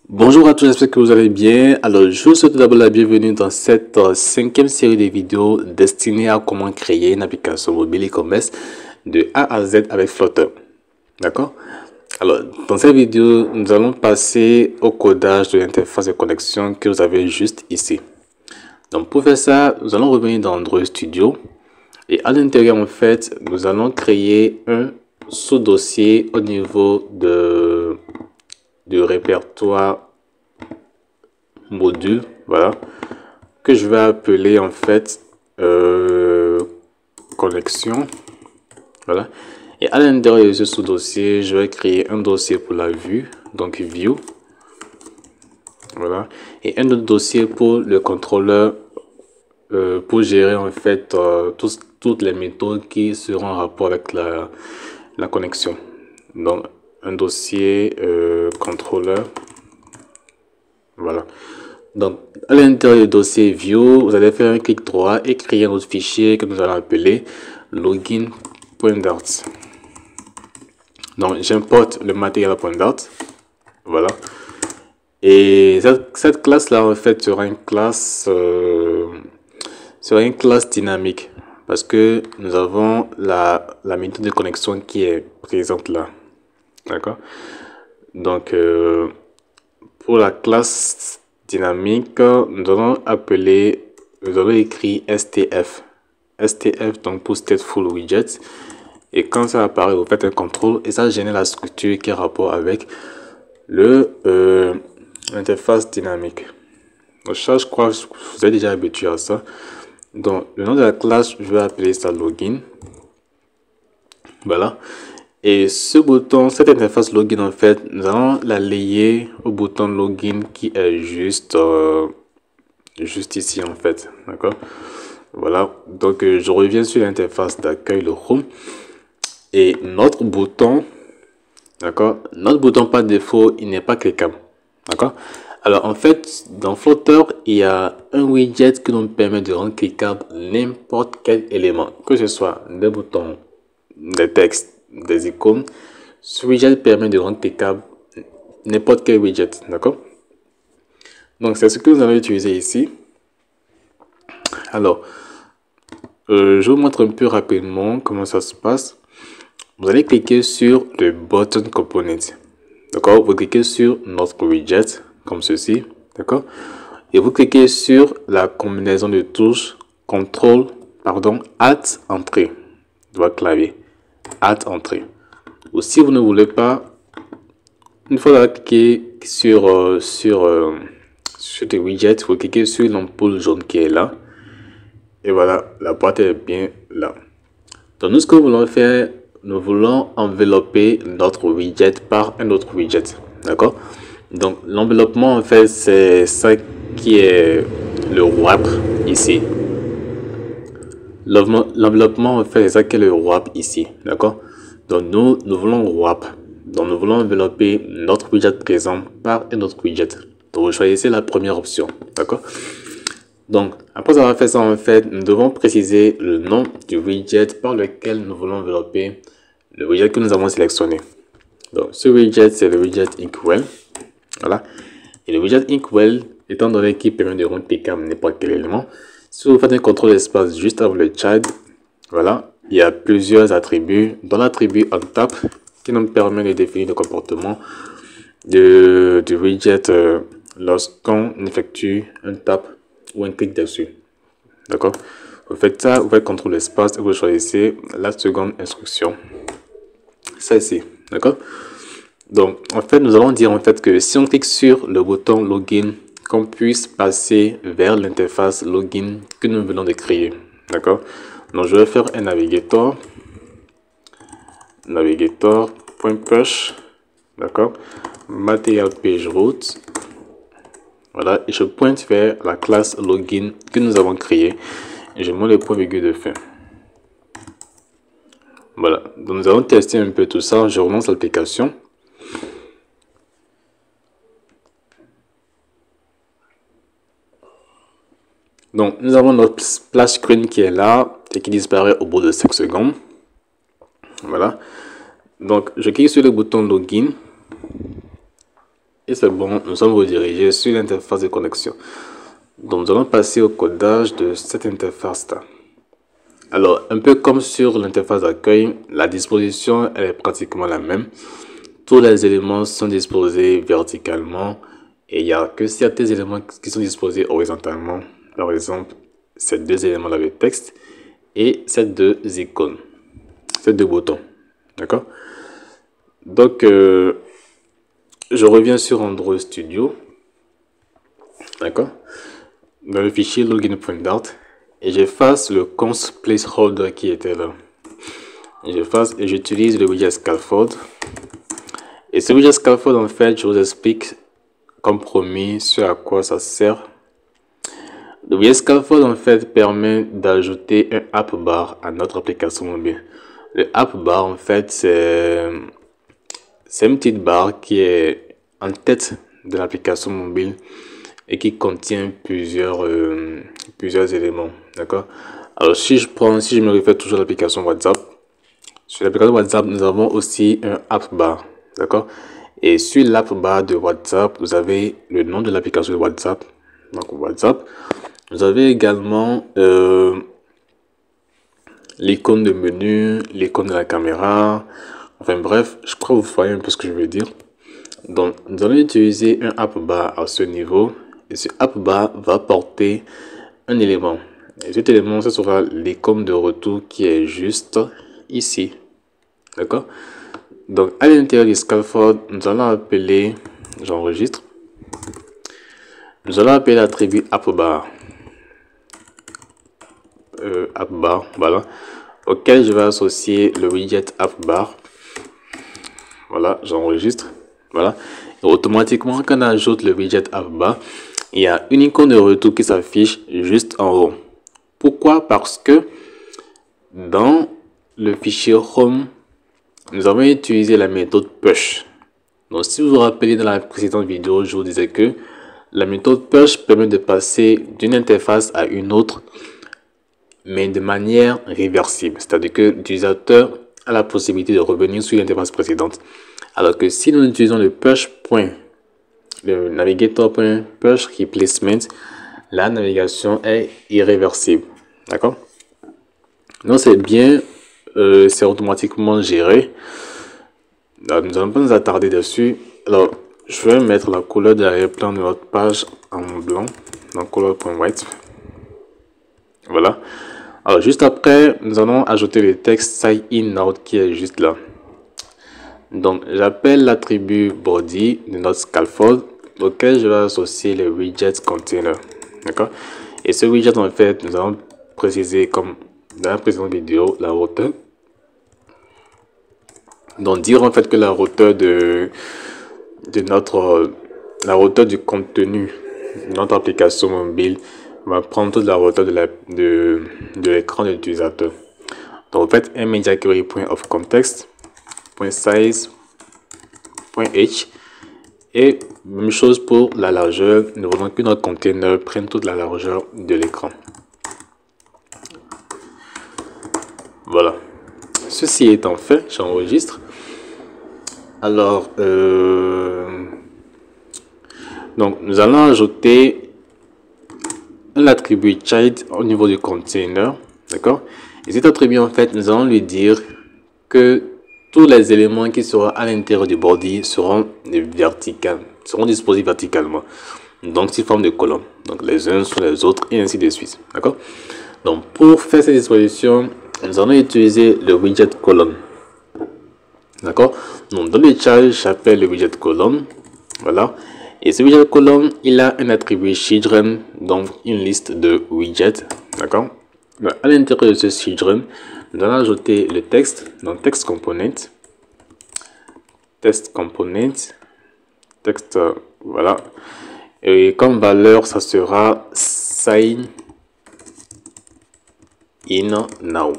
Bonjour à tous, j'espère que vous allez bien. Alors, je vous souhaite tout d'abord la bienvenue dans cette cinquième série de vidéos destinée à comment créer une application mobile e-commerce de A à Z avec Flutter. D'accord? Alors, dans cette vidéo, nous allons passer au codage de l'interface de connexion que vous avez juste ici. Donc, pour faire ça, nous allons revenir dans Android Studio. Et à l'intérieur, en fait, nous allons créer un sous-dossier au niveau du répertoire module, voilà, que je vais appeler en fait connexion, voilà. Et à l'intérieur de ce sous-dossier, je vais créer un dossier pour la vue, donc view, voilà, et un autre dossier pour le contrôleur pour gérer en fait toutes les méthodes qui seront en rapport avec la connexion. Donc un dossier contrôleur, voilà. Donc à l'intérieur du dossier view, vous allez faire un clic droit et créer un autre fichier que nous allons appeler login.dart. Donc j'importe le material.dart, voilà. Et cette classe là en fait sera une classe dynamique parce que nous avons la méthode de connexion qui est présente là, d'accord. Donc pour la classe dynamique, nous allons écrire STF, donc pour stateful widget, et quand ça apparaît, vous faites un contrôle et ça génère la structure qui est rapport avec l'interface dynamique. Donc ça, je crois que vous êtes déjà habitué à ça. Donc le nom de la classe, je vais appeler ça login, voilà. Et ce bouton, cette interface login en fait, nous allons la lier au bouton login qui est juste ici en fait, d'accord. Voilà, donc je reviens sur l'interface d'accueil, le home, et notre bouton, d'accord, notre bouton par défaut, il n'est pas cliquable, d'accord. Alors en fait, dans Flutter, il y a un widget qui nous permet de rendre cliquable n'importe quel élément, que ce soit des boutons, des textes, des icônes. Ce widget permet de rendre cliquable n'importe quel widget, d'accord. Donc c'est ce que nous allons utiliser ici. Alors je vous montre un peu rapidement comment ça se passe. Vous allez cliquer sur le button component, d'accord. Vous cliquez sur notre widget comme ceci, d'accord, et vous cliquez sur la combinaison de touches Alt entrée de votre clavier, Alt entrée. Ou si vous ne voulez pas, une fois que vous avez cliqué sur le widget, vous cliquez sur l'ampoule jaune qui est là, et voilà, la boîte est bien là. Donc nous, ce que nous voulons faire, nous voulons envelopper notre widget par un autre widget, d'accord. Donc l'enveloppement en fait c'est ça qui est le wrap ici. L'enveloppement en fait c'est ça qui est le wrap ici, d'accord. Donc nous voulons wrap, donc nous voulons envelopper notre widget présent par un autre widget. Donc vous choisissez la première option, d'accord. Donc après avoir fait ça en fait, nous devons préciser le nom du widget par lequel nous voulons envelopper le widget que nous avons sélectionné. Donc ce widget c'est le widget Inkwell, voilà. Et le widget Inkwell, étant donné qu'il permet de rendre cliquable n'importe quel élément, si vous faites un contrôle d'espace juste avant le child, voilà, il y a plusieurs attributs, dont l'attribut OnTap qui nous permet de définir le comportement du widget lorsqu'on effectue un tap ou un clic dessus, d'accord. Vous faites ça, vous faites contrôle d'espace et vous choisissez la seconde instruction, celle-ci, d'accord. Donc en fait nous allons dire en fait que si on clique sur le bouton login, qu'on puisse passer vers l'interface login que nous venons de créer, d'accord. Donc je vais faire un navigator.push, d'accord, material page route, voilà, et je pointe vers la classe login que nous avons créée et je mets le point virgule de fin. Voilà, donc nous allons tester un peu tout ça. Je relance l'application. Donc nous avons notre splash screen qui est là et qui disparaît au bout de 5 secondes. Voilà, donc je clique sur le bouton login. Et c'est bon, nous sommes redirigés sur l'interface de connexion. Donc nous allons passer au codage de cette interface-là. Alors, un peu comme sur l'interface d'accueil, la disposition elle est pratiquement la même. Tous les éléments sont disposés verticalement et il n'y a que certains éléments qui sont disposés horizontalement. Par exemple, ces deux éléments-là, le texte et ces deux icônes, ces deux boutons. D'accord? Donc, je reviens sur Android Studio. D'accord? Dans le fichier login.dart et j'efface le const placeholder qui était là. J'efface et j'utilise le widget scaffold. Et ce widget scaffold, en fait, je vous explique comme promis ce à quoi ça sert. Le widget scaffold, en fait, permet d'ajouter un app bar à notre application mobile. Le app bar, en fait, c'est une petite barre qui est en tête de l'application mobile et qui contient plusieurs éléments. D'accord? Alors, si je me réfère toujours à l'application WhatsApp, sur l'application WhatsApp, nous avons aussi un app bar. D'accord? Et sur l'app bar de WhatsApp, vous avez le nom de l'application de WhatsApp. Donc, WhatsApp. Vous avez également l'icône de menu, l'icône de la caméra. Enfin bref, je crois que vous voyez un peu ce que je veux dire. Donc, nous allons utiliser un app bar à ce niveau. Et ce app bar va porter un élément. Et cet élément, ce sera l'icône de retour qui est juste ici. D'accord? Donc, à l'intérieur du scaffold, nous allons appeler, j'enregistre, nous allons appeler l'attribut appbar. Appbar, voilà, auquel je vais associer le widget appbar. Voilà, j'enregistre. Voilà. Et automatiquement, quand on ajoute le widget appbar, il y a une icône de retour qui s'affiche juste en haut. Pourquoi? Parce que dans le fichier home, nous avons utilisé la méthode push. Donc, si vous vous rappelez dans la précédente vidéo, je vous disais que la méthode push permet de passer d'une interface à une autre, mais de manière réversible. C'est-à-dire que l'utilisateur a la possibilité de revenir sur l'interface précédente. Alors que si nous utilisons le le navigator.push replacement, la navigation est irréversible. D'accord? Donc, c'est bien. C'est automatiquement géré. Alors, nous allons pas nous attarder dessus. Alors, je vais mettre la couleur de l'arrière-plan de notre page en blanc, dans color.white. Voilà. Alors, juste après, nous allons ajouter le texte sign in out qui est juste là. Donc, j'appelle l'attribut body de notre scaffold auquel je vais associer le widget container. D'accord? Et ce widget, en fait, nous allons préciser comme dans la précédente vidéo la hauteur. Donc, dire en fait que la hauteur la hauteur du contenu de notre application mobile va prendre toute la hauteur de l'écran de l'utilisateur. Donc, en fait, un media query.ofContext.size.h et même chose pour la largeur. Nous voulons que notre container prenne toute la largeur de l'écran. Voilà. Ceci étant fait, j'enregistre. Alors, donc nous allons ajouter un attribut child au niveau du container, d'accord? Et cet attribut, en fait, nous allons lui dire que tous les éléments qui seront à l'intérieur du body seront disposés verticalement, donc sous forme de colonnes, donc les uns sur les autres et ainsi de suite, d'accord? Donc, pour faire cette disposition, nous allons utiliser le widget colonne. D'accord? Donc, dans le child, j'appelle le widget colonne. Voilà. Et ce widget colonne, il a un attribut children, donc une liste de widgets. D'accord? À l'intérieur de ce children, nous allons ajouter le texte, donc text component. Texte, voilà. Et comme valeur, ça sera sign in now.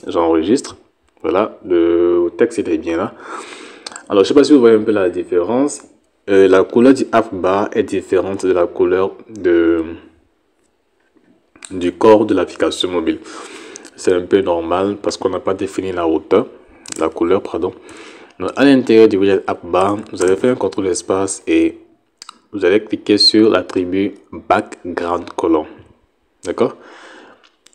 J'enregistre. Voilà, le texte est bien là. Alors, je ne sais pas si vous voyez un peu la différence. La couleur du app bar est différente de la couleur du corps de l'application mobile. C'est un peu normal parce qu'on n'a pas défini la couleur, pardon. Donc, à l'intérieur du widget app bar, vous allez faire un contrôle d'espace et vous allez cliquer sur l'attribut background color. D'accord?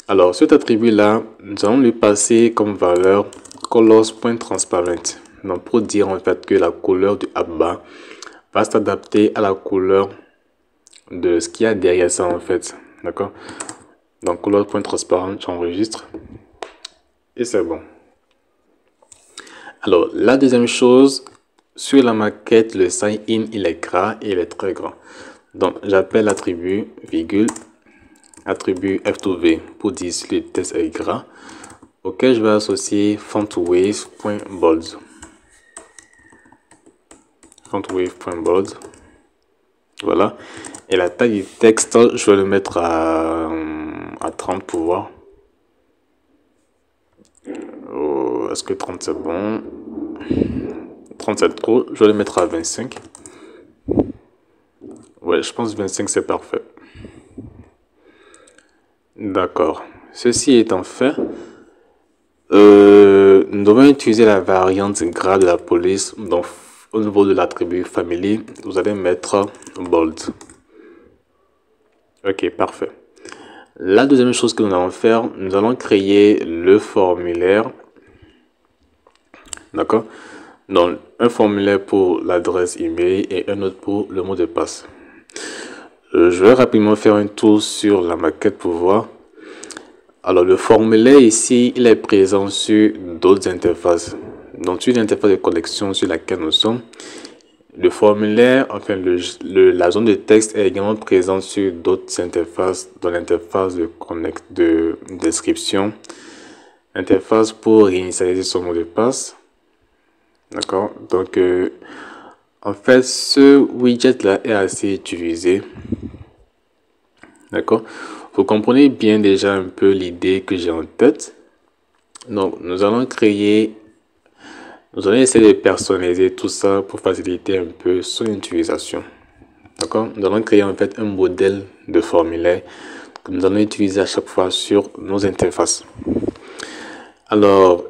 Alors, cet attribut-là, nous allons lui passer comme valeur colors.transparent. Donc, pour dire en fait que la couleur du app-bar va s'adapter à la couleur de ce qu'il y a derrière ça en fait. D'accord? Donc, colors.transparent, j'enregistre. Et c'est bon. Alors, la deuxième chose, sur la maquette, le sign-in, il est gras et il est très grand. Donc, j'appelle l'attribut, virgule, attribut F2V pour dire si le texte est gras, auquel je vais associer fontwave.bold. Fontwave.bold. Voilà. Et la taille du texte, je vais le mettre à 30 pour voir. Oh, est-ce que 30 c'est bon? 30 c'est trop, je vais le mettre à 25. Ouais, je pense 25 c'est parfait. D'accord. Ceci étant fait, nous devons utiliser la variante gras de la police. Donc, au niveau de l'attribut family, vous allez mettre bold. Ok, parfait. La deuxième chose que nous allons faire, nous allons créer le formulaire. D'accord? Donc, un formulaire pour l'adresse email et un autre pour le mot de passe. Je vais rapidement faire un tour sur la maquette pour voir. Alors, le formulaire ici, il est présent sur d'autres interfaces. Donc, sur l'interface de connexion sur laquelle nous sommes, le formulaire, enfin, la zone de texte est également présente sur d'autres interfaces, dans l'interface de description, interface pour réinitialiser son mot de passe. D'accord? Donc, en fait, ce widget-là est assez utilisé. D'accord? Vous comprenez bien déjà un peu l'idée que j'ai en tête. Donc, nous allons essayer de personnaliser tout ça pour faciliter un peu son utilisation. D'accord? Nous allons créer en fait un modèle de formulaire que nous allons utiliser à chaque fois sur nos interfaces. Alors,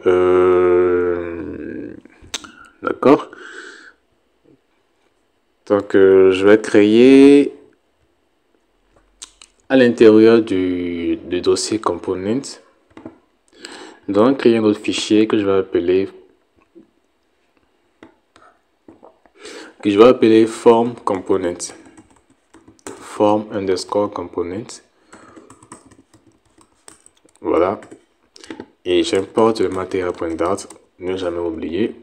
d'accord? Donc, je vais créer à l'intérieur du dossier component. Nous allons créer un autre fichier que je vais appeler form component. Form underscore component. Voilà. Et j'importe le material.dart, ne jamais oublier.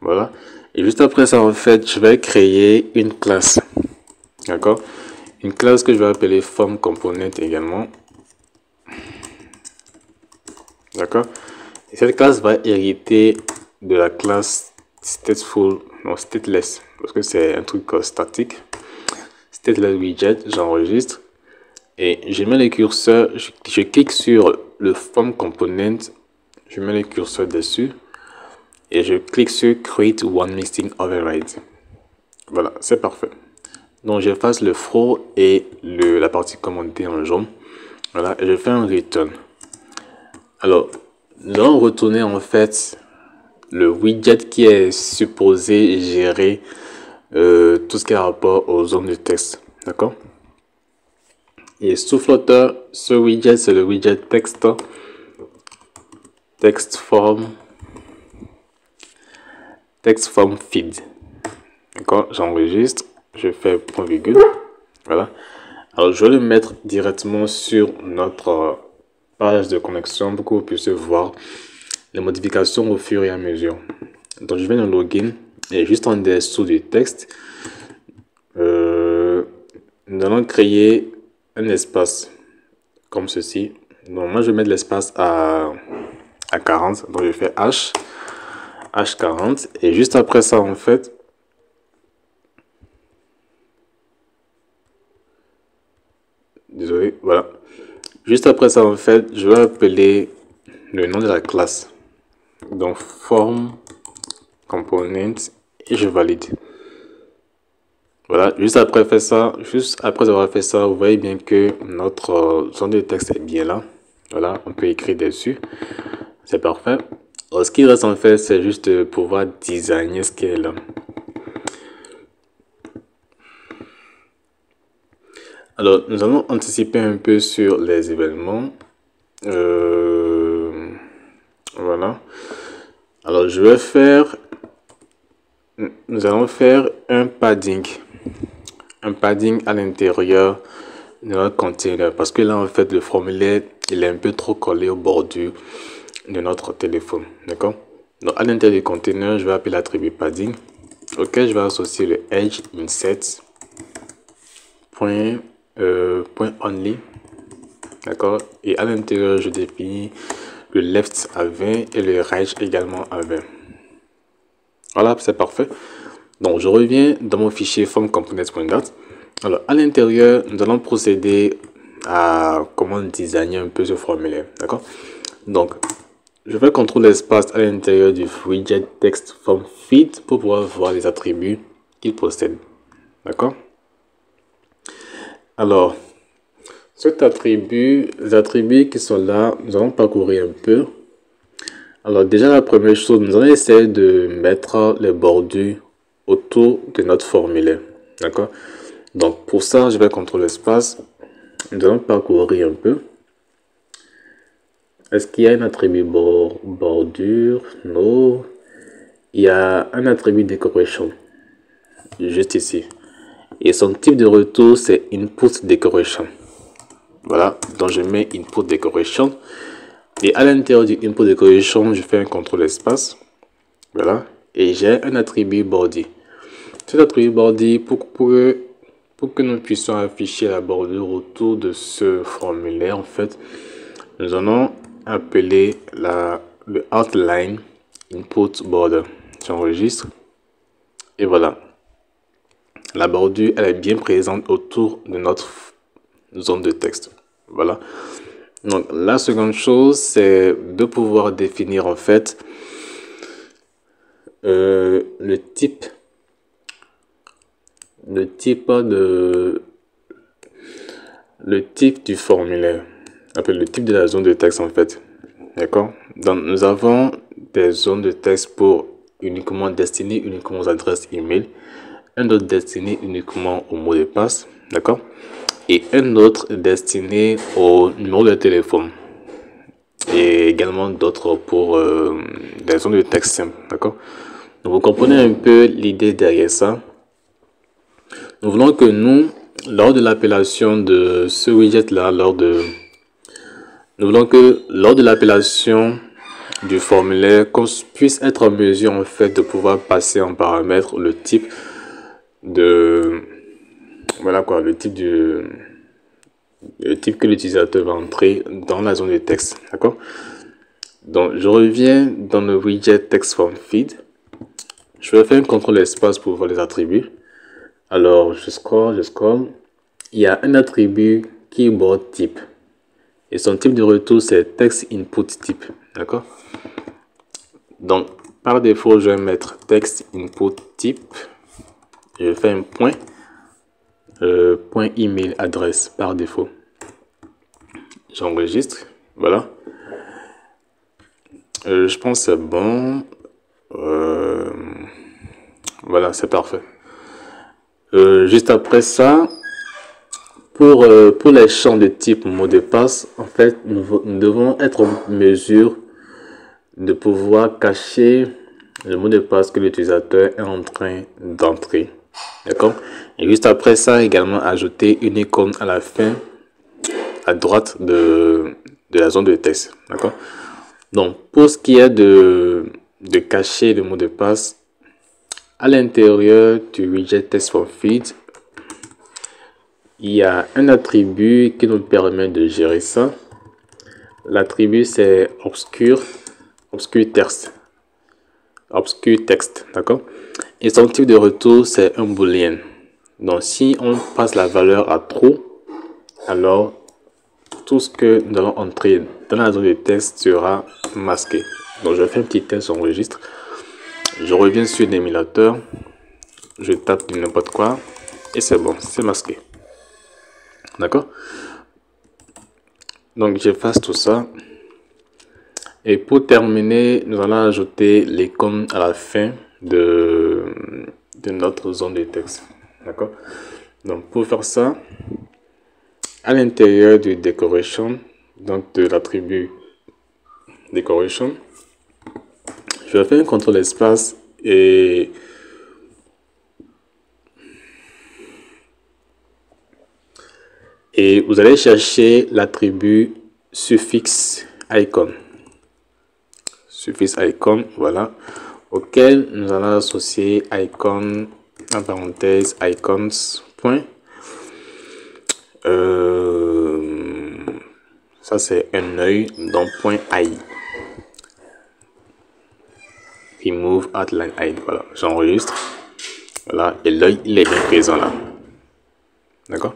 Voilà. Et juste après ça, en fait, je vais créer une classe. D'accord? Une classe que je vais appeler form component également. D'accord? Et cette classe va hériter de la classe stateless, parce que c'est un truc statique. Stateless widget, j'enregistre. Et je mets le curseur, je clique sur le form component, je mets le curseur dessus. Et je clique sur create one missing override. Voilà, c'est parfait. Donc j'efface le throw et la partie commentée en jaune. Voilà, et je fais un return. Alors, nous allons retourner en fait le widget qui est supposé gérer tout ce qui a rapport aux zones de texte. D'accord? Et sous Flutter, ce widget, c'est le widget text form feed. D'accord? J'enregistre, je fais point virgule. Voilà. Alors, je vais le mettre directement sur notre page de connexion pour que vous puissiez voir les modifications au fur et à mesure. Donc, je vais dans login et juste en dessous du texte, nous allons créer un espace comme ceci. Donc, moi, je vais mettre l'espace à 40. Donc, je fais H40 et juste après ça, en fait, désolé, voilà. Juste après ça, en fait, je vais appeler le nom de la classe. Donc, form component et je valide. Voilà, juste après avoir fait ça, vous voyez bien que notre zone de texte est bien là. Voilà, on peut écrire dessus. C'est parfait. Alors, ce qui reste en fait, c'est juste de pouvoir designer ce qui est là. Alors, nous allons anticiper un peu sur les événements. Voilà. Alors, nous allons faire un padding à l'intérieur de notre container, parce que là, en fait, le formulaire, il est un peu trop collé au bordure de notre téléphone, d'accord? Donc, à l'intérieur du container, je vais appeler l'attribut padding, auquel je vais associer le edge inset point only, d'accord? Et à l'intérieur, je définis le left à 20 et le right également à 20. Voilà, c'est parfait. Donc, je reviens dans mon fichier form-components.dart. Alors, à l'intérieur, nous allons procéder à comment designer un peu ce formulaire, d'accord? Donc, je vais contrôler l'espace à l'intérieur du widget text form feed pour pouvoir voir les attributs qu'il possède, d'accord? Alors, les attributs qui sont là, nous allons parcourir un peu. Alors, déjà, la première chose, nous allons essayer de mettre les bordures autour de notre formulaire, d'accord? Donc, pour ça, je vais contrôler l'espace. Nous allons parcourir un peu. Est-ce qu'il y a un attribut bordure? Non. Il y a un attribut decoration, juste ici. Et son type de retour, c'est input decoration. Voilà, donc je mets input decoration. Et à l'intérieur du input decoration, je fais un contrôle espace. Voilà. Et j'ai un attribut body. Cet attribut body, pour que nous puissions afficher la bordure autour de ce formulaire, en fait, nous allons appeler le outline input border. J'enregistre. Et voilà. La bordure, elle est bien présente autour de notre zone de texte. Voilà. Donc, la seconde chose, c'est de pouvoir définir, en fait, le type du formulaire, le type de la zone de texte, en fait. D'accord? Donc, nous avons des zones de texte destinées uniquement aux adresses email, un autre destiné uniquement au mot de passe, d'accord? Et un autre destiné au numéro de téléphone. Et également d'autres pour des zones de texte simples, d'accord? Donc, vous comprenez un peu l'idée derrière ça. Nous voulons que lors de l'appellation de ce widget-là, lors de l'appellation du formulaire, qu'on puisse être en mesure, en fait, de pouvoir passer en paramètre le type de... Voilà quoi, le type que l'utilisateur va entrer dans la zone de texte, d'accord? Donc, je reviens dans le widget text form feed. Je vais faire un contrôle espace pour voir les attributs. Alors, je scroll. Il y a un attribut keyboard type. Et son type de retour, c'est text input type. D'accord? Donc, par défaut, je vais mettre text input type. Je fais un point. Point email adresse par défaut. J'enregistre. Voilà. Je pense que c'est bon. Voilà, c'est parfait. Juste après ça, pour les champs de type mot de passe, en fait, nous devons être en mesure de pouvoir cacher le mot de passe que l'utilisateur est en train d'entrer. D'accord? Et juste après ça, également ajouter une icône à la fin, à droite de la zone de texte. D'accord? Donc, pour ce qui est de cacher le mot de passe, à l'intérieur du widget text form feed, il y a un attribut qui nous permet de gérer ça. L'attribut, c'est obscure text, d'accord? Et son type de retour, c'est un boolean. Donc, si on passe la valeur à true, alors tout ce que nous allons entrer dans la zone de texte sera masqué. Donc, je fais un petit test, j'enregistre. Je reviens sur l'émulateur, je tape n'importe quoi et c'est bon, c'est masqué. D'accord? Donc, j'efface tout ça. Et pour terminer, nous allons ajouter l'icône à la fin de notre zone de texte. D'accord? Donc, pour faire ça, à l'intérieur du decoration, donc de l'attribut decoration, je vais faire un contrôle espace et vous allez chercher l'attribut suffixe icon. Suffixe icon, voilà, auquel nous allons associer icon en parenthèse icons point. Ça c'est un œil dans point AI. Remove outline eye. Voilà, j'enregistre. Voilà, et l'œil il est bien présent là. D'accord.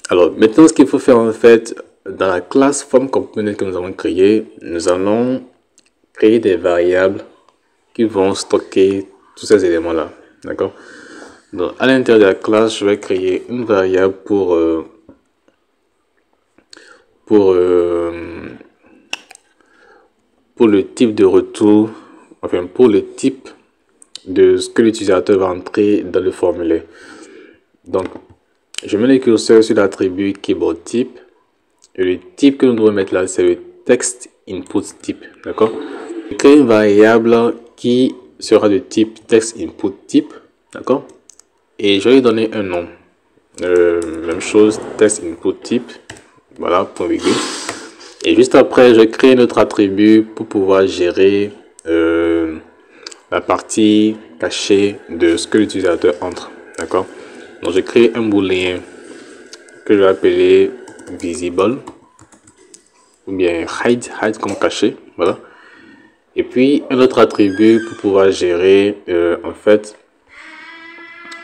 Alors maintenant, ce qu'il faut faire en fait, dans la classe form component que nous avons créée, nous allons créer des variables qui vont stocker tous ces éléments là. D'accord. Donc à l'intérieur de la classe, je vais créer une variable pour le type de retour, enfin pour le type de ce que l'utilisateur va entrer dans le formulaire. Donc je mets le curseur sur l'attribut keyboard type et le type que nous devons mettre là, c'est le text input type. D'accord. Je crée une variable qui sera de type text input type. D'accord. Et je vais lui donner un nom. Même chose, text input type. Voilà, point virgule. Et juste après, je crée notre attribut pour pouvoir gérer la partie cachée de ce que l'utilisateur entre. D'accord. Donc je crée un booléen que je vais appeler visible ou bien hide comme caché. Voilà. Et puis un autre attribut pour pouvoir gérer en fait,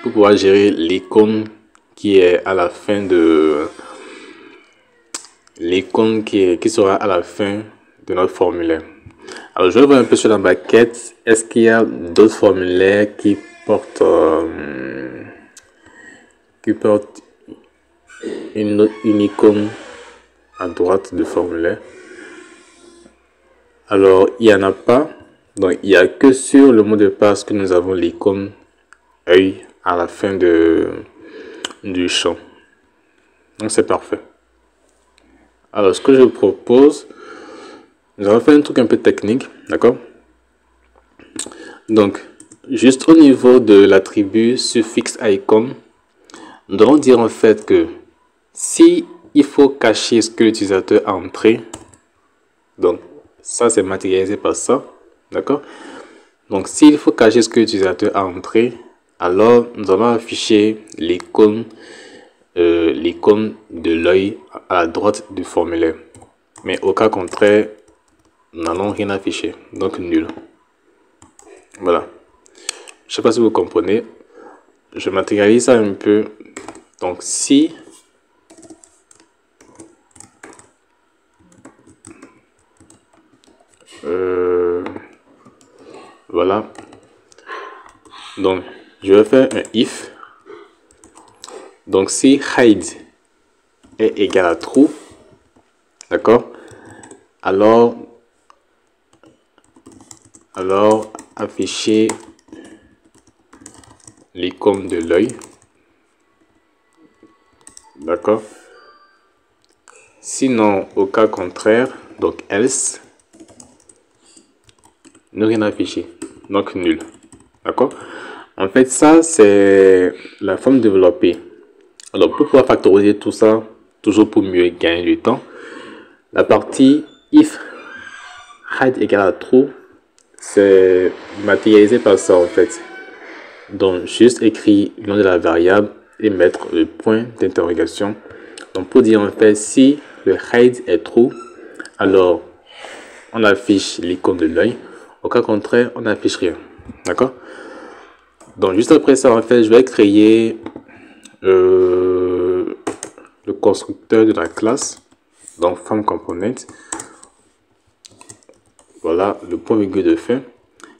pour pouvoir gérer l'icône qui est à la fin de l'icône qui sera à la fin de notre formulaire. Alors je vais voir un peu sur la maquette. Est-ce qu'il y a d'autres formulaires qui portent une icône à droite du formulaire? Alors il n'y en a pas. Donc il n'y a que sur le mot de passe que nous avons l'icône œil à la fin du champ. Donc c'est parfait. Alors ce que je vous propose, nous allons faire un truc un peu technique, d'accord? Donc juste au niveau de l'attribut suffixe icon, nous allons dire en fait que si il faut cacher ce que l'utilisateur a entré, donc ça c'est matérialisé par ça, d'accord? Donc s'il faut cacher ce que l'utilisateur a entré, alors nous allons afficher l'icône de l'œil à la droite du formulaire. Mais au cas contraire, nous n'allons rien afficher, donc nul. Voilà. Je ne sais pas si vous comprenez. Je matérialise ça un peu. Donc si voilà. Donc je vais faire un if. Donc si hide est égal à true, d'accord, alors afficher l'icône de l'œil, d'accord. Sinon au cas contraire, donc else, ne rien afficher, donc nul, d'accord. En fait ça c'est la forme développée. Alors pour pouvoir factoriser tout ça, toujours pour mieux gagner du temps, la partie if hide égale à true, c'est matérialisé par ça en fait. Donc juste écrire le nom de la variable et mettre le point d'interrogation. Donc pour dire en fait si le hide est true, alors on affiche l'icône de l'œil. Au cas contraire, on n'affiche rien. D'accord. Donc juste après ça en fait, je vais créer le constructeur de la classe, donc form component. Voilà le point virgule de fin.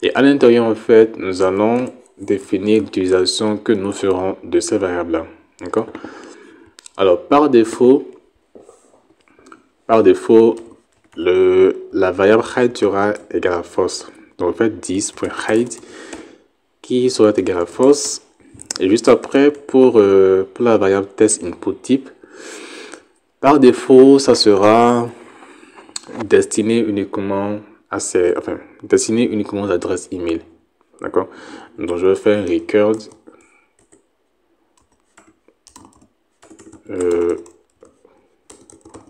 Et à l'intérieur en fait, nous allons définir l'utilisation que nous ferons de ces variables là. D'accord. Alors par défaut la variable hide sera égale à false. Donc en fait 10.hide qui sera égal à false. Et juste après pour la variable test input type, Par défaut, ça sera destiné uniquement à destiné uniquement aux adresses email. D'accord? Donc je vais faire record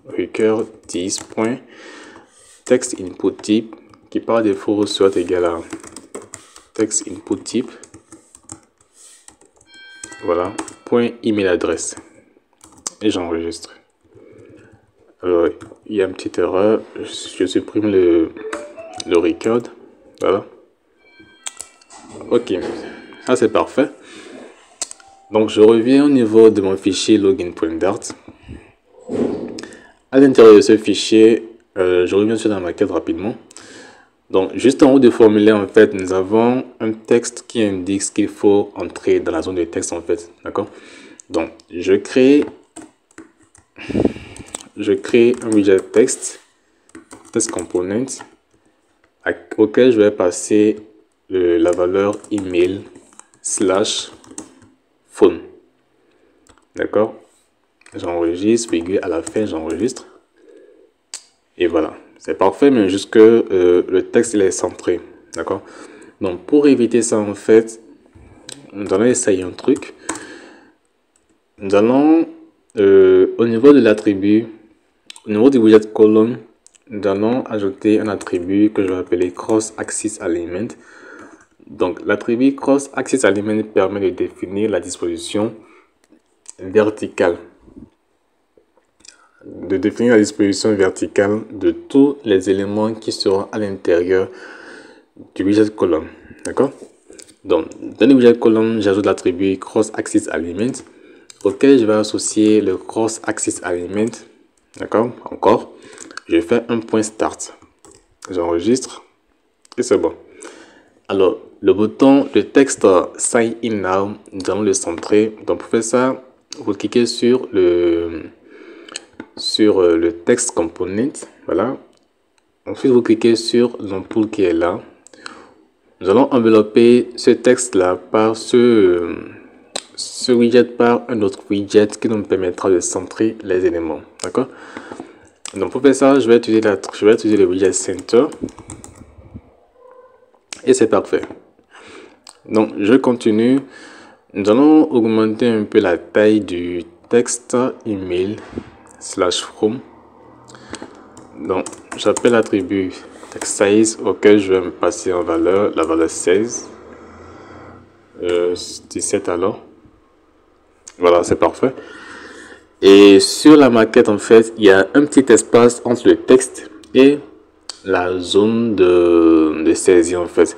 record 10.text input type qui par défaut soit égal à text input type. Voilà, point email adresse. Et j'enregistre. Alors, il y a une petite erreur. Je supprime le record. Voilà. Ok, ça c'est parfait. Donc, je reviens au niveau de mon fichier login.dart. À l'intérieur de ce fichier, je reviens sur la maquette rapidement. Donc, juste en haut du formulaire, en fait, nous avons un texte qui indique ce qu'il faut entrer dans la zone de texte, en fait. D'accord? Donc, je crée un widget texte component auquel je vais passer la valeur email / phone. D'accord? J'enregistre, virgule, à la fin, j'enregistre. Et voilà. C'est parfait, mais jusque le texte il est centré. D'accord? Donc, pour éviter ça, en fait, nous allons essayer un truc. Nous allons, au niveau de l'attribut, au niveau du widget column, nous allons ajouter un attribut que je vais appeler cross axis element. Donc, l'attribut cross axis element permet de définir la disposition verticale. De tous les éléments qui seront à l'intérieur du widget column. D'accord? Donc, dans le widget column, j'ajoute l'attribut cross axis element auquel je vais associer le cross axis element. D'accord? Encore, je fais un point start. J'enregistre et c'est bon. Alors, le texte sign in now, nous allons le centrer. Donc, pour faire ça, vous cliquez sur le texte component. Voilà. Ensuite, vous cliquez sur l'ampoule qui est là. Nous allons envelopper ce texte-là par ce widget par un autre widget qui nous permettra de centrer les éléments. D'accord? Donc, pour faire ça, je vais utiliser le widget center. Et c'est parfait. Donc, je continue. Nous allons augmenter un peu la taille du texte email /from. Donc, j'appelle l'attribut text size auquel je vais me passer en valeur, la valeur 16. 17 alors. Voilà, c'est parfait. Et sur la maquette, en fait, il y a un petit espace entre le texte et la zone de saisie, en fait.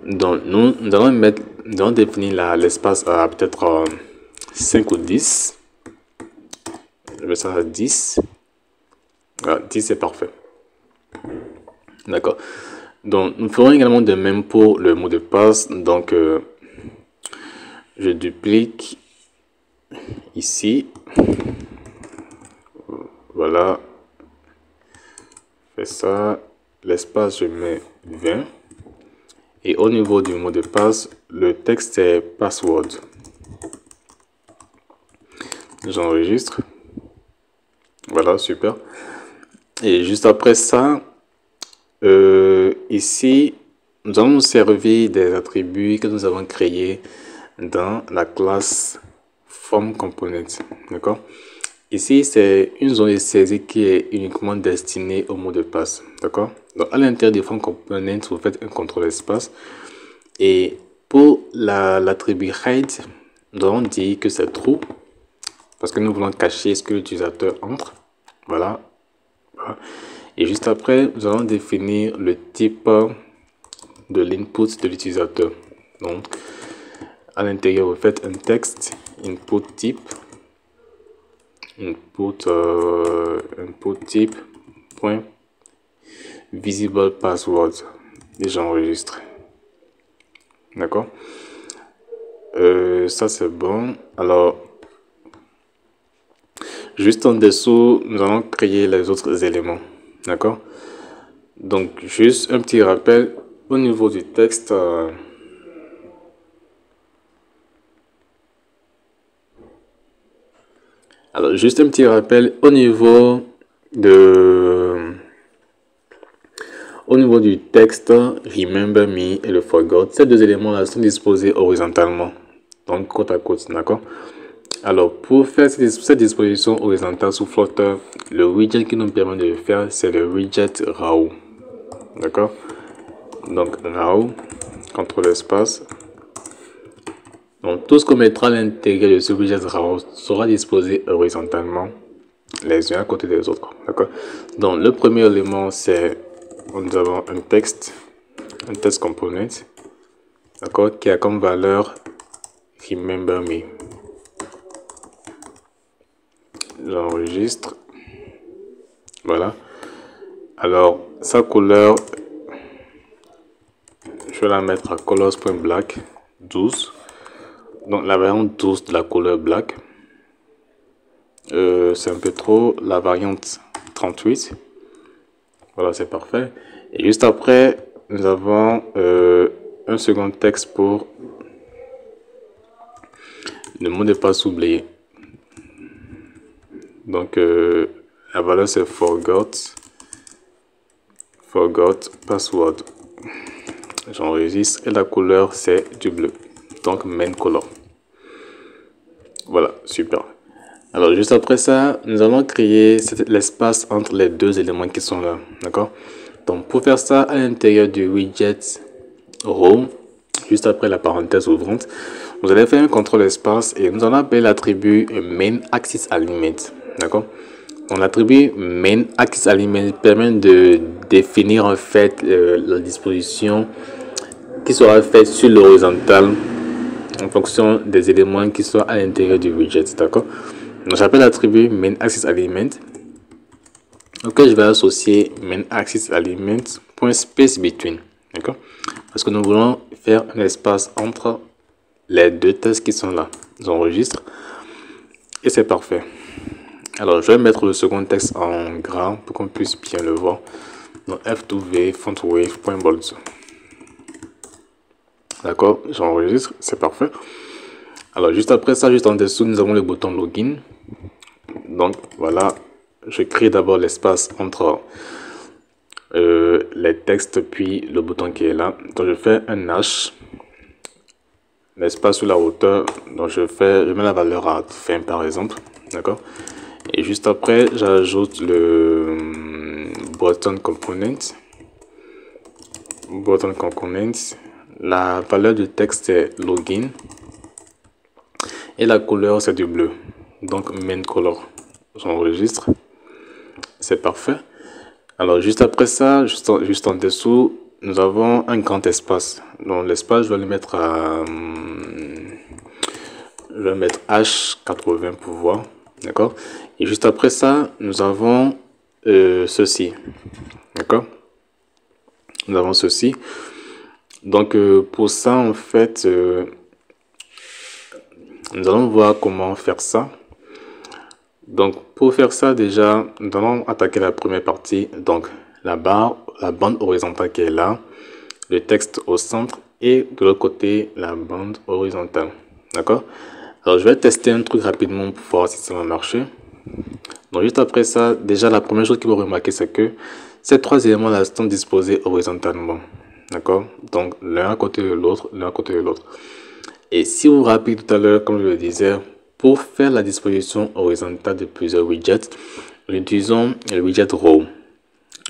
Donc, nous allons définir l'espace à peut-être 5 ou 10. Je mets ça à 10. Voilà, 10 c'est parfait. D'accord. Donc, nous ferons également de même pour le mot de passe. Donc, je duplique ici. Voilà. Fais ça. L'espace, je mets 20. Et au niveau du mot de passe, le texte est password. J'enregistre. Voilà, super. Et juste après ça, ici, nous allons nous servir des attributs que nous avons créés dans la classe form component. D'accord? Ici, c'est une zone de saisie qui est uniquement destinée au mot de passe. D'accord? Donc, à l'intérieur du form component, vous faites un contrôle espace. Et pour l'attribut hide, nous allons dire que c'est true. Parce que nous voulons cacher ce que l'utilisateur entre. Voilà. Et juste après, nous allons définir le type de l'input de l'utilisateur. Donc, à l'intérieur, vous faites un texte input type. Input type point visible password. Et j'enregistre. D'accord? Ça c'est bon. Alors, juste en dessous, nous allons créer les autres éléments. D'accord? Donc, juste un petit rappel au niveau du texte. Alors, juste un petit rappel au niveau du texte, remember me et le forgot, ces deux éléments-là sont disposés horizontalement, donc côte à côte, d'accord? Alors, pour faire cette disposition horizontale sous Flutter, le widget qui nous permet de le faire, c'est le widget raw, d'accord? Donc, raw, contrôle espace. Donc, tout ce qu'on mettra à l'intérieur de ce widget raw sera disposé horizontalement, les uns à côté des autres, d'accord? Donc, le premier élément, c'est, nous avons un texte component, d'accord, qui a comme valeur remember me. J'enregistre. Voilà. Alors, sa couleur, je vais la mettre à colors.black 12. Donc, la variante 12 de la couleur black. C'est un peu trop. La variante 38. Voilà, c'est parfait. Et juste après, nous avons un second texte pour le mot de passe oublié. Donc, la valeur c'est forgot password. J'enregistre et la couleur c'est du bleu. Donc, main color. Voilà, super. Alors, juste après ça, nous allons créer l'espace entre les deux éléments qui sont là. D'accord? Donc, pour faire ça, à l'intérieur du widget row, juste après la parenthèse ouvrante, vous allez faire un contrôle espace et nous allons appeler l'attribut main axis alignment. D'accord? Donc, l'attribut main axis alignment permet de définir en fait la disposition qui sera faite sur l'horizontale en fonction des éléments qui sont à l'intérieur du widget. D'accord? Donc, j'appelle l'attribut main axis alignment auquel je vais associer main axis alignment .space between. D'accord? Parce que nous voulons faire un espace entre les deux textes qui sont là. J'enregistre et c'est parfait. Alors, je vais mettre le second texte en gras pour qu'on puisse bien le voir. Donc, F2V font wave.bold. D'accord, j'enregistre, c'est parfait. Alors, juste après ça, juste en dessous, nous avons le bouton login. Donc, voilà, je crée d'abord l'espace entre les textes puis le bouton qui est là. Donc, je fais un H, l'espace sur la hauteur. Donc, je mets la valeur à 20 par exemple. D'accord. Et juste après, j'ajoute le button component. La valeur du texte est login. Et la couleur, c'est du bleu. Donc, main color. J'enregistre. C'est parfait. Alors, juste après ça, juste en dessous, nous avons un grand espace. Donc, l'espace, je vais le mettre à... je vais mettre H80 pour voir. D'accord. Et juste après ça, nous avons ceci. D'accord. Nous avons ceci. Donc, pour ça, en fait, nous allons voir comment faire ça. Donc, pour faire ça, déjà, nous allons attaquer la première partie. Donc, la bande horizontale qui est là, le texte au centre et de l'autre côté, la bande horizontale. D'accord? Alors, je vais tester un truc rapidement pour voir si ça va marcher. Donc, juste après ça, déjà, la première chose qu'il faut remarquer, c'est que ces trois éléments-là sont disposés horizontalement. D'accord? Donc, l'un à côté de l'autre, l'un à côté de l'autre. Et si vous vous rappelez tout à l'heure, comme je le disais, pour faire la disposition horizontale de plusieurs widgets, nous utilisons le widget row.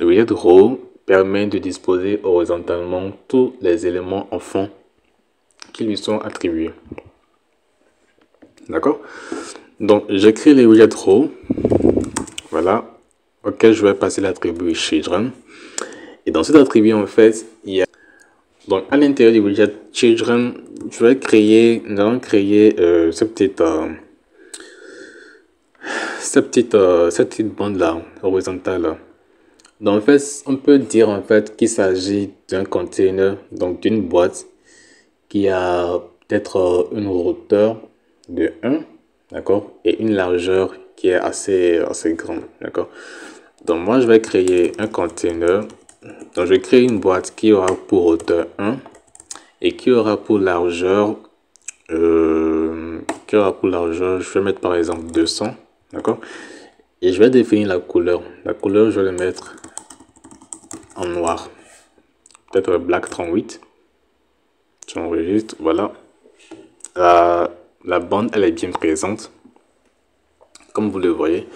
Le widget row permet de disposer horizontalement tous les éléments en fond qui lui sont attribués. D'accord? Donc, j'écris les widgets row. Voilà. Auquel je vais passer l'attribut children. Et dans cet attribut, en fait, il y a... Donc, à l'intérieur du widget children, nous allons créer cette petite bande là, horizontale là. Donc, en fait, on peut dire en fait qu'il s'agit d'un container, donc d'une boîte qui a peut-être une hauteur de 1, d'accord, et une largeur qui est assez grande, d'accord. Donc, moi, je vais créer un container. Donc, je crée une boîte qui aura pour hauteur 1 et qui aura pour largeur, je vais mettre par exemple 200, d'accord. Et je vais définir la couleur. La couleur, je vais le mettre en noir, peut-être black 38. J'enregistre, voilà. La bande, elle est bien présente, comme vous le voyez.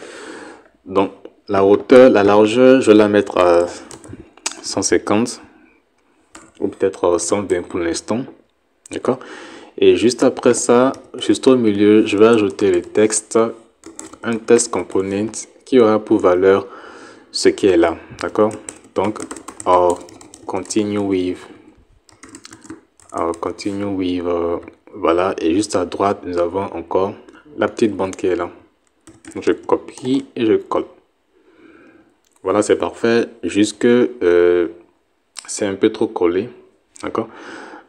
Donc la hauteur, la largeur, je vais la mettre à 150 ou peut-être 120 pour l'instant, d'accord. Et juste après ça, juste au milieu, je vais ajouter le texte, un test component qui aura pour valeur ce qui est là, d'accord. Donc continue with voilà. Et juste à droite, nous avons encore la petite bande qui est là. Donc je copie et je colle. Voilà, c'est parfait. Jusque c'est un peu trop collé, d'accord.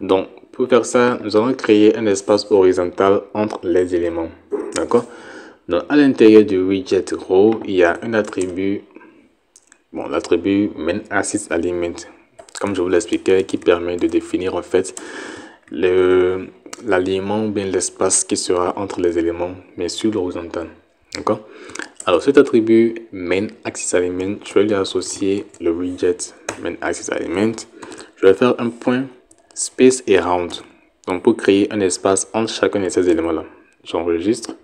Donc pour faire ça, nous allons créer un espace horizontal entre les éléments, d'accord. Donc à l'intérieur du widget row, il y a un attribut, bon, l'attribut main axis element, comme je vous l'expliquais, qui permet de définir en fait l'alignement ou bien l'espace qui sera entre les éléments, mais sur l'horizontal, d'accord. Alors cet attribut main axis element, je vais lui associer le widget main axis element. Je vais faire un point space et round, donc pour créer un espace entre chacun de ces éléments là. J'enregistre.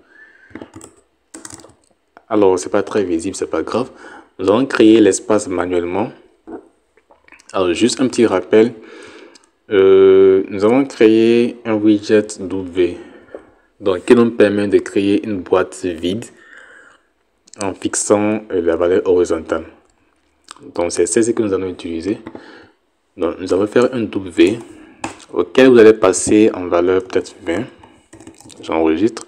Alors c'est pas très visible, c'est pas grave. Nous allons créer l'espace manuellement. Alors juste un petit rappel, nous avons créé un widget W, donc qui nous permet de créer une boîte vide en fixant la valeur horizontale. Donc c'est ce que nous allons utiliser. Donc nous allons faire un W auquel vous allez passer en valeur peut-être 20. J'enregistre.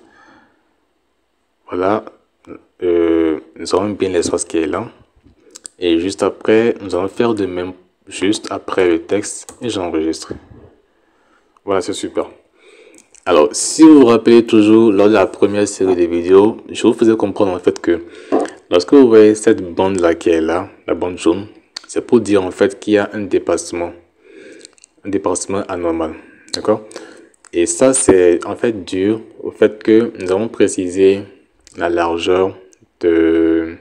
Voilà. Nous avons bien l'espace qui est là. Et juste après, nous allons faire de même juste après le texte et j'enregistre. Voilà, c'est super. Alors, si vous vous rappelez toujours lors de la première série de vidéos, je vous faisais comprendre en fait que lorsque vous voyez cette bande là qui est là, la bande jaune, c'est pour dire en fait qu'il y a un dépassement anormal, d'accord. Et ça c'est en fait dû au fait que nous avons précisé la largeur des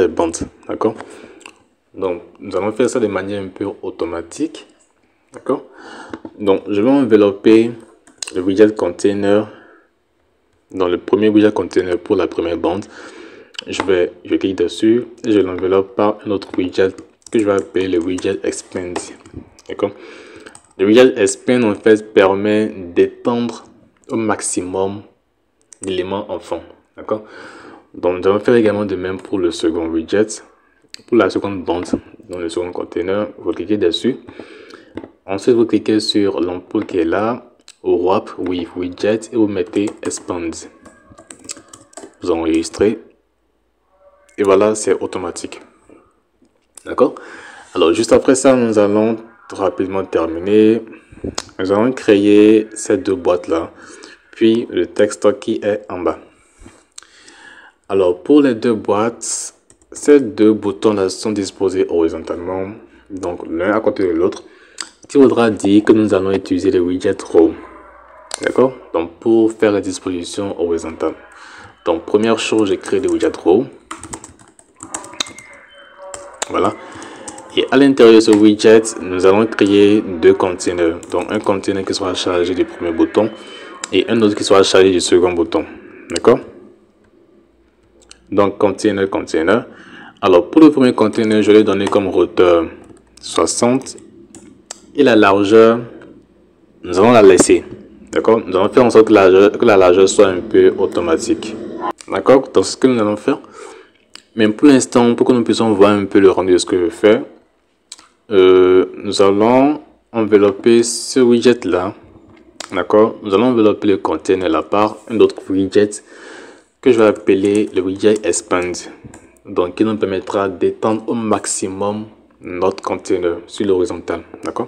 bandes, d'accord. Donc nous allons faire ça de manière un peu automatique, d'accord. Donc je vais envelopper le widget container dans le premier widget container pour la première bande. Je clique dessus et je l'enveloppe par un autre widget que je vais appeler le widget expand, d'accord. Le widget expand en fait permet d'étendre au maximum l'élément en fond, d'accord. Donc nous allons faire également de même pour le second widget, pour la seconde bande dans le second container. Vous cliquez dessus, ensuite vous cliquez sur l'ampoule qui est là, wrap with widget et vous mettez expand. Vous enregistrez et voilà, c'est automatique, d'accord. Alors juste après ça, nous allons rapidement terminer. Nous allons créer ces deux boîtes là, puis le texte qui est en bas. Alors pour les deux boîtes, ces deux boutons là sont disposés horizontalement, donc l'un à côté de l'autre, qui voudra dire que nous allons utiliser le widget row, d'accord. Donc pour faire la disposition horizontale, donc première chose, j'ai créé le widget row, voilà. Et à l'intérieur de ce widget, nous allons créer deux containers, donc un container qui sera chargé du premier bouton et un autre qui sera chargé du second bouton, d'accord. Donc container. Alors pour le premier container, je vais donner comme hauteur 60 et la largeur, nous allons la laisser, d'accord. Nous allons faire en sorte que la largeur soit un peu automatique, d'accord. Donc c'est ce que nous allons faire. Mais pour l'instant, pour que nous puissions voir un peu le rendu de ce que je fais, nous allons envelopper ce widget là, d'accord. Nous allons envelopper le container là par un autre widget que je vais appeler le widget expand, donc qui nous permettra d'étendre au maximum notre container sur l'horizontale, d'accord.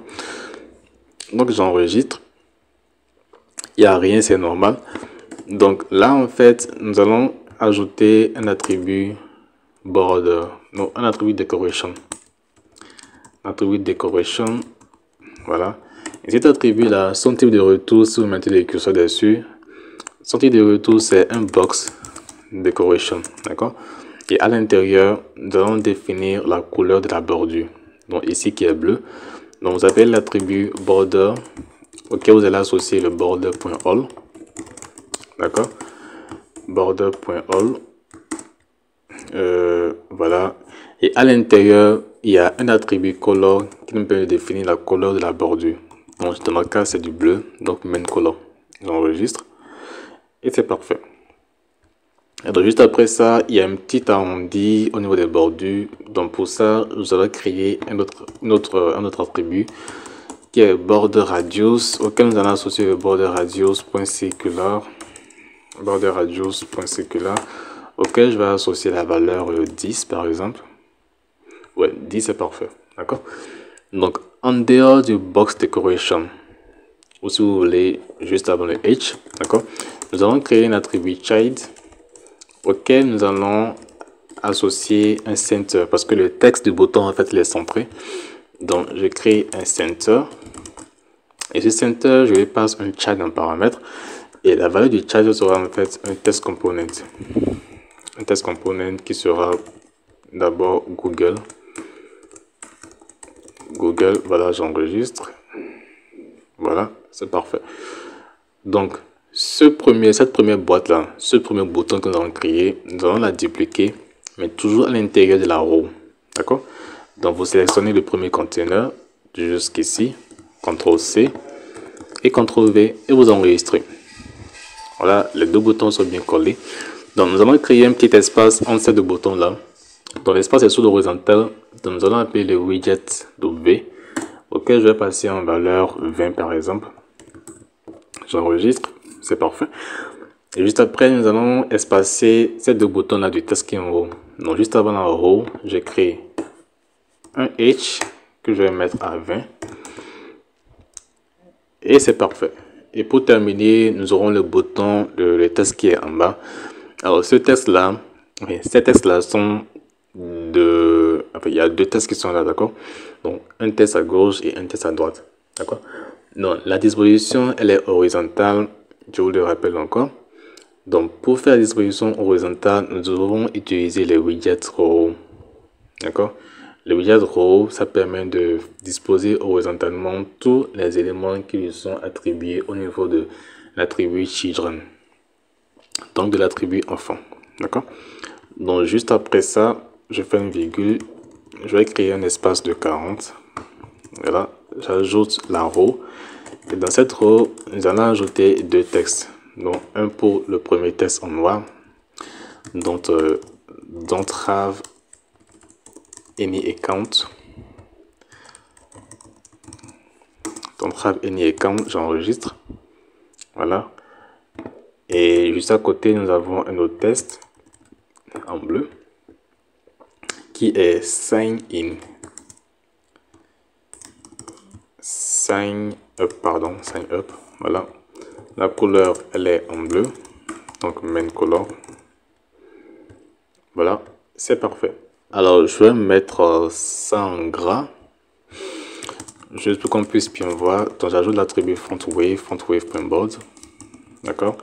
Donc j'enregistre, il n'y a rien, c'est normal. Donc là en fait nous allons ajouter un attribut border, non, un attribut decoration, voilà. Et cet attribut là, son type de retour, si vous mettez le curseur dessus, sortie de retour, c'est un box decoration, d'accord? Et à l'intérieur, nous allons définir la couleur de la bordure. Donc ici qui est bleu. Donc vous avez l'attribut border auquel vous allez associer le border.all, d'accord? Border.all. Voilà. Et à l'intérieur, il y a un attribut color qui nous permet de définir la couleur de la bordure. Donc dans notre cas, c'est du bleu, donc main color. J'enregistre et c'est parfait. Et donc juste après ça, il y a un petit arrondi au niveau des bordures. Donc pour ça, nous allons créer un autre attribut qui est border radius, auquel nous allons associer le border radius.circular, border radius.circular, auquel je vais associer la valeur 10 par exemple. Ouais, 10 c'est parfait, d'accord? Donc en dehors du box decoration, ou si vous voulez juste avant le H, d'accord, nous allons créer un attribut child auquel nous allons associer un center parce que le texte du bouton en fait il est centré. Donc je crée un center et ce center je lui passe un child en paramètre et la valeur du child sera en fait un test component, qui sera d'abord Google. Voilà, j'enregistre. Voilà, c'est parfait. Donc cette première boîte là, ce premier bouton que nous allons créer, nous allons la dupliquer mais toujours à l'intérieur de la row, d'accord? Donc vous sélectionnez le premier container jusqu'ici, CTRL C et CTRL V et vous enregistrez. Voilà, les deux boutons sont bien collés. Donc nous allons créer un petit espace entre ces deux boutons là. Donc l'espace est sur l'horizontale, donc nous allons appeler le widget W auquel je vais passer en valeur 20 par exemple. J'enregistre, c'est parfait. Et juste après, nous allons espacer ces deux boutons là du test qui est en haut. Donc juste avant la row, je crée un H que je vais mettre à 20. Et c'est parfait. Et pour terminer, nous aurons le bouton, le test qui est en bas. Alors ces textes là sont de... Enfin, il y a deux tests qui sont là, d'accord? Donc un test à gauche et un test à droite, d'accord? Donc la disposition, elle est horizontale, je vous le rappelle encore. Donc pour faire la disposition horizontale, nous devrons utiliser les widgets row, d'accord? Le widget row, ça permet de disposer horizontalement tous les éléments qui lui sont attribués au niveau de l'attribut children, donc de l'attribut enfant, d'accord? Donc juste après ça, je fais une virgule, je vais créer un espace de 40. Voilà, j'ajoute la row et dans cette row, nous allons ajouter deux textes. Donc un pour le premier texte en noir, don't have any account. Don't have any account, j'enregistre. Voilà. Et juste à côté, nous avons un autre test en bleu qui est sign in. Sign up. Voilà. La couleur, elle est en bleu. Donc main color. Voilà, c'est parfait. Alors, je vais mettre ça en gras. Juste pour qu'on puisse bien voir. Donc, j'ajoute l'attribut frontwave.board. D'accord.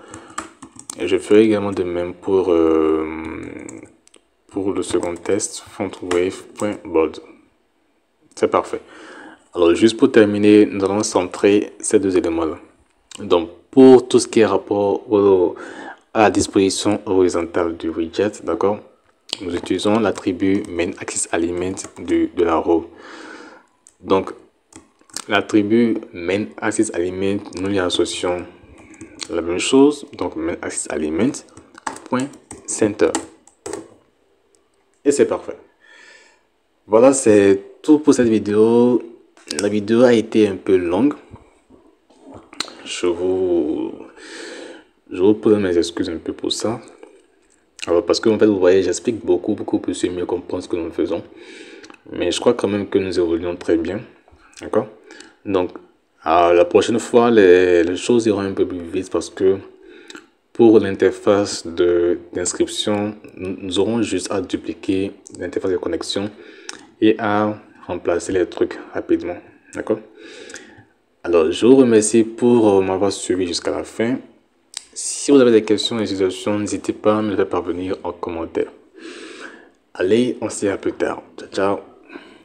Et je ferai également de même pour le second test, frontwave.board. C'est parfait. Alors, juste pour terminer, nous allons centrer ces deux éléments-là. Donc, pour tout ce qui est rapport à la disposition horizontale du widget, d'accord, nous utilisons l'attribut main_axis_element de la row. Donc, l'attribut main_axis_element, nous y associons la même chose, donc main_axis_element.center. Et c'est parfait. Voilà, c'est tout pour cette vidéo. La vidéo a été un peu longue. Je vous pose mes excuses un peu pour ça. Alors, parce que en fait, vous voyez, j'explique beaucoup plus et mieux comprendre ce que nous faisons. Mais je crois quand même que nous évoluons très bien. D'accord? Donc, la prochaine fois, les choses iront un peu plus vite parce que pour l'interface d'inscription, nous aurons juste à dupliquer l'interface de connexion et à remplacer les trucs rapidement. D'accord? Alors, je vous remercie pour m'avoir suivi jusqu'à la fin. Si vous avez des questions et suggestions, n'hésitez pas à me les faire parvenir en commentaire. Allez, on se dit à plus tard. Ciao, ciao.